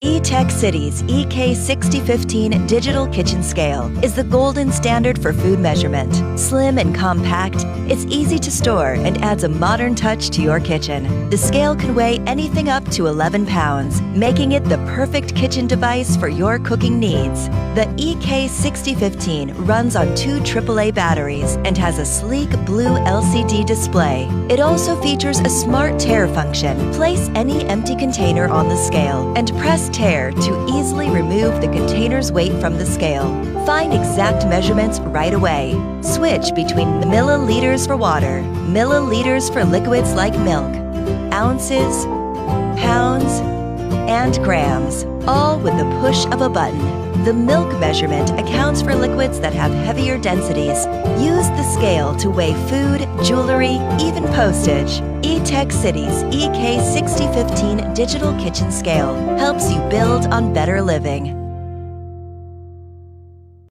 E-Tech City's EK6015 Digital Kitchen Scale is the golden standard for food measurement. Slim and compact, it's easy to store and adds a modern touch to your kitchen. The scale can weigh anything up to 11 pounds, making it the perfect kitchen device for your cooking needs. The EK6015 runs on 2 AAA batteries and has a sleek blue LCD display. It also features a smart tare function. Place any empty container on the scale and press tare to easily remove the container's weight from the scale. Find exact measurements right away. Switch between milliliters for water, milliliters for liquids like milk, ounces, pounds, and grams, all with the push of a button. The milk measurement accounts for liquids that have heavier densities. Use the scale to weigh food, jewelry, even postage. E-Tech City's EK6015 Digital Kitchen Scale helps you build on better living.